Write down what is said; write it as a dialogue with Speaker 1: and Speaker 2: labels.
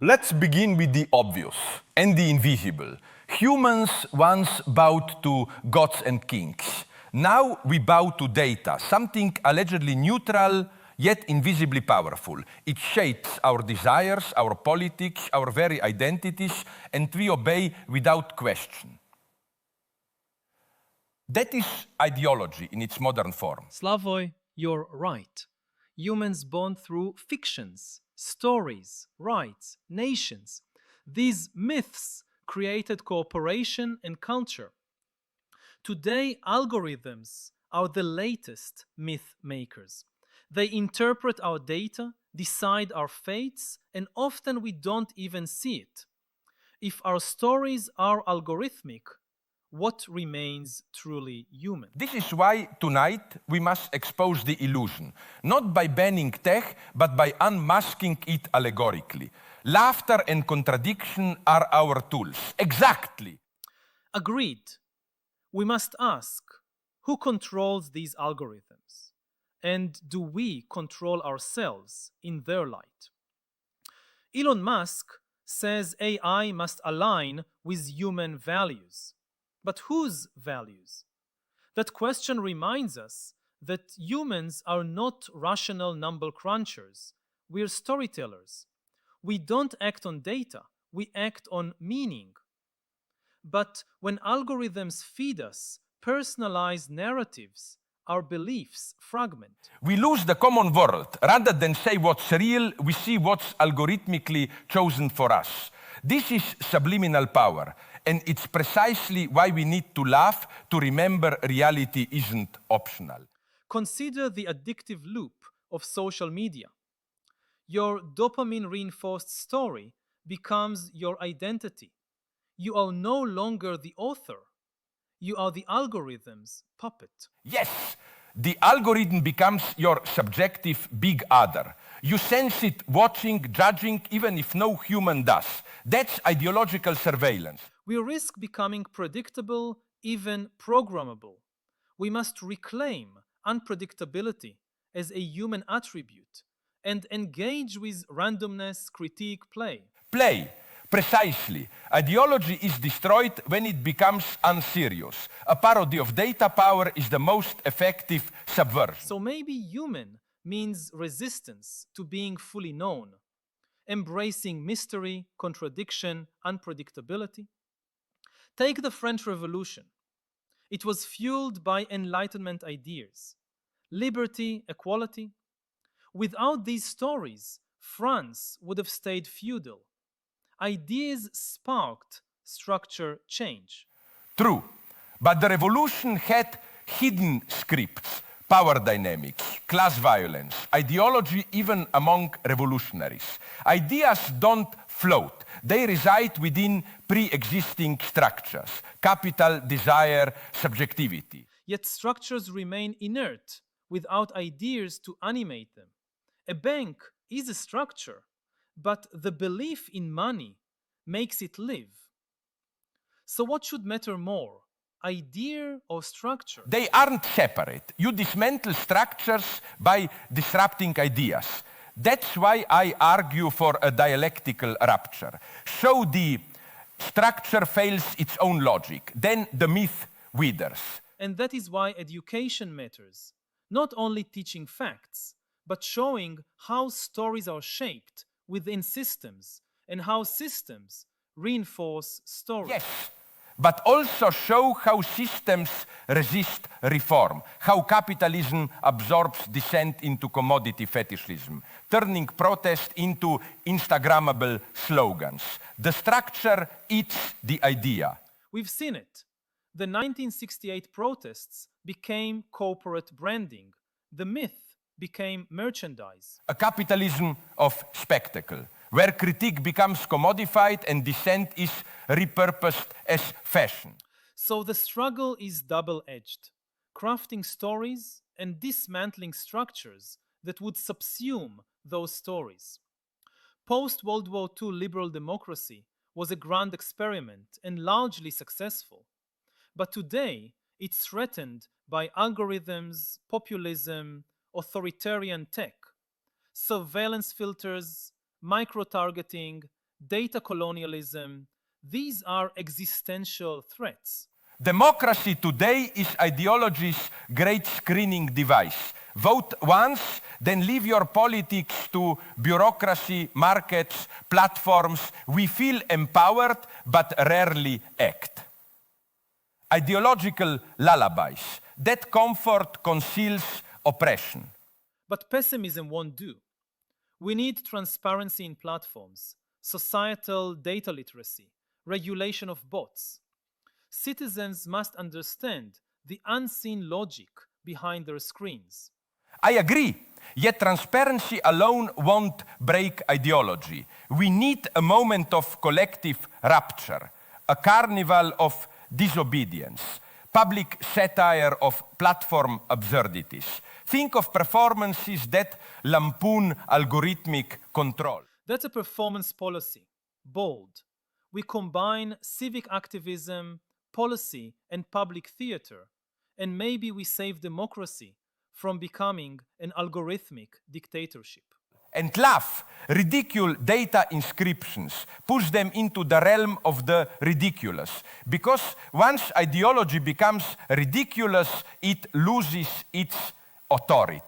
Speaker 1: Let's begin with the obvious and the invisible. Humans once bowed to gods and kings. Now we bow to data, something allegedly neutral yet invisibly powerful. It shapes our desires, our politics, our very identities, and we obey without question. That is ideology in its modern form.
Speaker 2: Slavoj, you're right. Humans born through fictions, stories, rites, nations. These myths created cooperation and culture. Today, algorithms are the latest myth makers. They interpret our data, decide our fates, and often we don't even see it. If our stories are algorithmic, what remains truly human?
Speaker 1: This is why tonight we must expose the illusion, not by banning tech, but by unmasking it allegorically. Laughter and contradiction are our tools. Exactly.
Speaker 2: Agreed. We must ask, who controls these algorithms? And do we control ourselves in their light? Elon Musk says AI must align with human values. But whose values? That question reminds us that humans are not rational number crunchers. We're storytellers. We don't act on data, we act on meaning. But when algorithms feed us personalized narratives, our beliefs fragment.
Speaker 1: We lose the common world. Rather than say what's real, we see what's algorithmically chosen for us. This is subliminal power, and it's precisely why we need to laugh to remember reality isn't optional.
Speaker 2: Consider the addictive loop of social media. Your dopamine-reinforced story becomes your identity. You are no longer the author. You are the algorithm's puppet.
Speaker 1: Yes, the algorithm becomes your subjective big other. You sense it watching, judging, even if no human does. That's ideological surveillance.
Speaker 2: We risk becoming predictable, even programmable. We must reclaim unpredictability as a human attribute and engage with randomness, critique, play.
Speaker 1: Play. Precisely. Ideology is destroyed when it becomes unserious. A parody of data power is the most effective subversion.
Speaker 2: So maybe human means resistance to being fully known, embracing mystery, contradiction, unpredictability. Take the French Revolution. It was fueled by Enlightenment ideas, liberty, equality. Without these stories, France would have stayed feudal. Ideas sparked structure change.
Speaker 1: True. But the revolution had hidden scripts, power dynamics, class violence, ideology even among revolutionaries. Ideas don't float. They reside within pre-existing structures, capital, desire, subjectivity.
Speaker 2: Yet structures remain inert without ideas to animate them. A bank is a structure, but the belief in money makes it live. So what should matter more, idea or structure?
Speaker 1: They aren't separate. You dismantle structures by disrupting ideas. That's why I argue for a dialectical rupture. So the structure fails its own logic, then the myth withers.
Speaker 2: And that is why education matters, not only teaching facts, but showing how stories are shaped within systems and how systems reinforce stories.
Speaker 1: Yes, but also show how systems resist reform, how capitalism absorbs descent into commodity fetishism, turning protest into Instagrammable slogans. The structure eats the idea.
Speaker 2: We've seen it. The 1968 protests became corporate branding. The myth became merchandise.
Speaker 1: A capitalism of spectacle, where critique becomes commodified and dissent is repurposed as fashion.
Speaker 2: So the struggle is double-edged, crafting stories and dismantling structures that would subsume those stories. Post-World War II liberal democracy was a grand experiment and largely successful. But today, it's threatened by algorithms, populism, authoritarian tech, surveillance filters, micro-targeting, data colonialism, these are existential threats.
Speaker 1: Democracy today is ideology's great screening device. Vote once, then leave your politics to bureaucracy, markets, platforms. We feel empowered, but rarely act. Ideological lullabies. That comfort conceals oppression.
Speaker 2: But pessimism won't do. We need transparency in platforms, societal data literacy, regulation of bots. Citizens must understand the unseen logic behind their screens.
Speaker 1: I agree, yet transparency alone won't break ideology. We need a moment of collective rapture, a carnival of disobedience, public satire of platform absurdities. Think of performances that lampoon algorithmic control.
Speaker 2: That's a performance policy, bold. We combine civic activism, policy, and public theater, and maybe we save democracy from becoming an algorithmic dictatorship.
Speaker 1: And laugh, ridicule data inscriptions, push them into the realm of the ridiculous. Because once ideology becomes ridiculous, it loses its authority.